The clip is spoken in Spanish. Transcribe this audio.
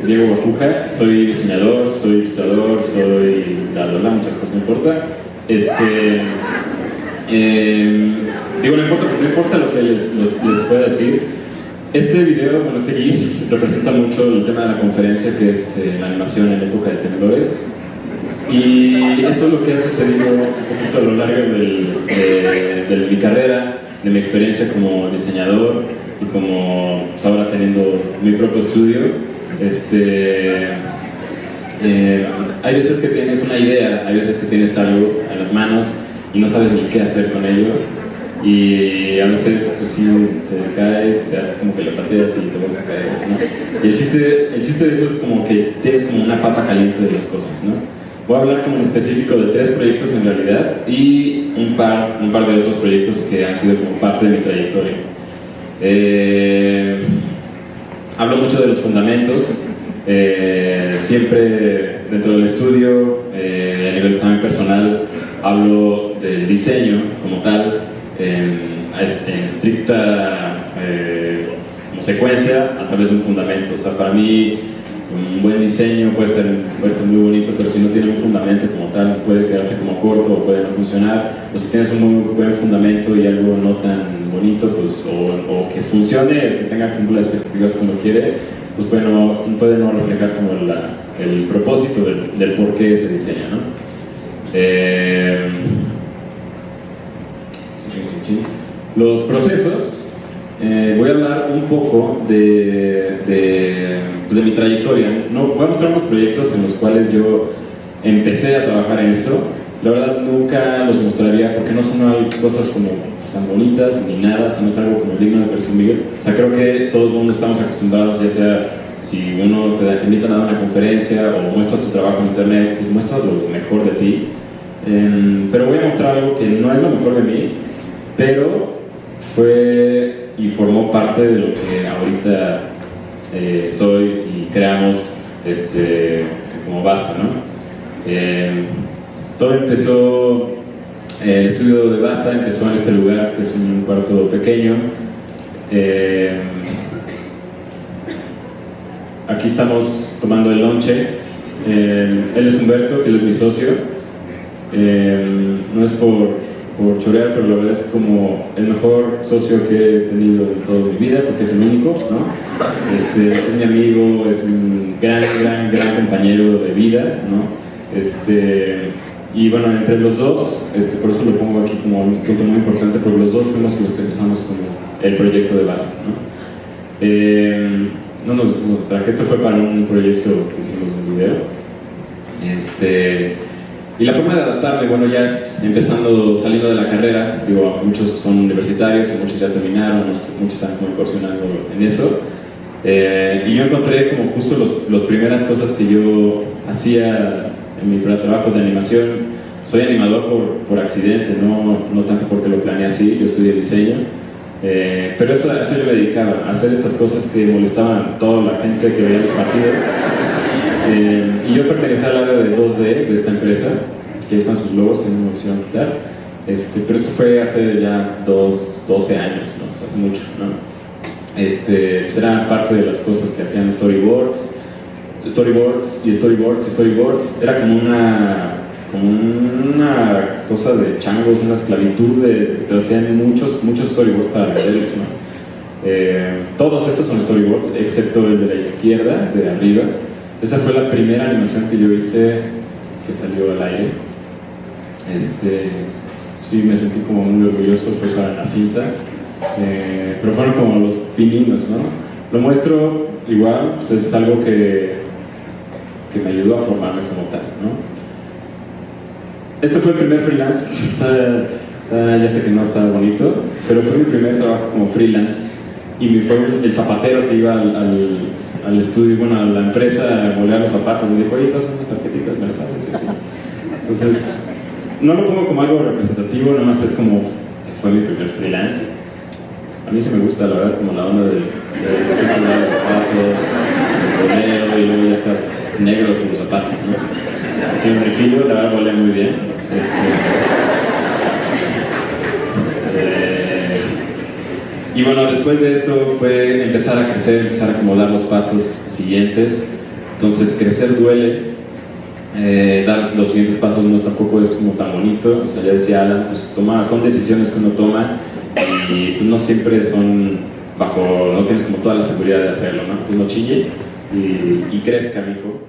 Diego Bacuja, soy diseñador, soy ilustrador, soy muchas cosas, no importa. No importa lo que les pueda decir. Este video, bueno, este GIF representa mucho el tema de la conferencia, que es la animación en época de temblores. Y esto es lo que ha sucedido un poquito a lo largo de mi carrera, de mi experiencia como diseñador y como pues, ahora teniendo mi propio estudio. Hay veces que tienes una idea, hay veces que tienes algo en las manos y no sabes ni qué hacer con ello, y a veces tú sí te caes, te haces como que lo pateas y te vuelves a caer, ¿no? Y el chiste de eso es como que tienes como una papa caliente de las cosas, ¿no? Voy a hablar como en específico de 3 proyectos en realidad y un par de otros proyectos que han sido como parte de mi trayectoria. Hablo mucho de los fundamentos, siempre dentro del estudio, a nivel también personal, hablo del diseño como tal, en estricta como secuencia a través de un fundamento. O sea, para mí un buen diseño puede ser muy bonito, pero si no tiene un fundamento como tal, puede quedarse como corto o puede no funcionar. O si tienes un muy buen fundamento y algo no tan bonito, pues, o que funcione, que tenga como las expectativas como quiere, pues puede no reflejar como el propósito del por qué se diseña, ¿no? Los procesos, voy a hablar un poco de mi trayectoria. No, voy a mostrar unos proyectos en los cuales yo empecé a trabajar en esto. La verdad nunca los mostraría porque no son cosas como tan bonitas ni nada, sino es algo como digno de presumir. O sea, creo que todo el mundo estamos acostumbrados, ya sea si uno te invitan a dar una conferencia o muestras tu trabajo en internet, pues muestras lo mejor de ti. Pero voy a mostrar algo que no es lo mejor de mí, pero fue y formó parte de lo que ahorita soy y creamos como base, ¿no? Todo empezó, el estudio de Baza empezó en este lugar, que es un cuarto pequeño. Aquí estamos tomando el lonche. Él es Humberto, que él es mi socio. No es por chorear, pero la verdad es como el mejor socio que he tenido en toda mi vida, porque es el único, ¿no? Es mi amigo, es un gran compañero de vida, ¿no? Y bueno, entre los dos, por eso lo pongo aquí como un punto muy importante, porque los dos fuimos los que empezamos con el proyecto de base, ¿no? No nos hicimos traje, esto fue para un proyecto que hicimos un video. Y la forma de adaptarle, bueno, ya es saliendo de la carrera, digo, muchos son universitarios, muchos ya terminaron, muchos están como incursionando en eso. Y yo encontré como justo las primeras cosas que yo hacía en mi primer trabajo de animación. Soy animador por accidente, no tanto porque lo planeé así, yo estudié diseño. Pero eso yo me dedicaba, a hacer estas cosas que molestaban a toda la gente que veía los partidos. Y yo pertenecía al área de 2D de esta empresa, que ahí están sus logos, que no me quisieron quitar. Pero eso fue hace ya 12 años, ¿no? Hace mucho, ¿no? Pues era parte de las cosas que hacían storyboards. Era como una cosa de changos, una esclavitud pero hacían muchos storyboards para venderlos, ¿no? Todos estos son storyboards, excepto el de la izquierda, de arriba. Esa fue la primera animación que yo hice que salió al aire. Sí, me sentí como muy orgulloso, fue para la FINSA. Pero fueron como los pininos, ¿no? Lo muestro igual, pues es algo que me ayudó a formarme como tal, ¿no? Este fue el primer freelance, ya sé que no está bonito, pero fue mi primer trabajo como freelance y fue el zapatero que iba al estudio, bueno, a la empresa a moler los zapatos. Me dijo, oye, todas esas tarjetitas me las haces. Yo, sí. Entonces, no lo pongo como algo representativo, nada más es como, fue mi primer freelance. A mí sí me gusta, la verdad, es como la onda de estipular los zapatos, el bolero, y luego ya está negro tus zapatos, ¿no? Así un refillo, la verdad, volé muy bien. Y bueno, después de esto fue empezar a crecer, empezar a acomodar los pasos siguientes. Entonces crecer duele, dar los siguientes pasos no tampoco es como tan bonito. O sea, ya decía Alan, pues son decisiones que uno toma y pues, no siempre son no tienes como toda la seguridad de hacerlo, ¿no? Entonces no chille y crezca, mijo.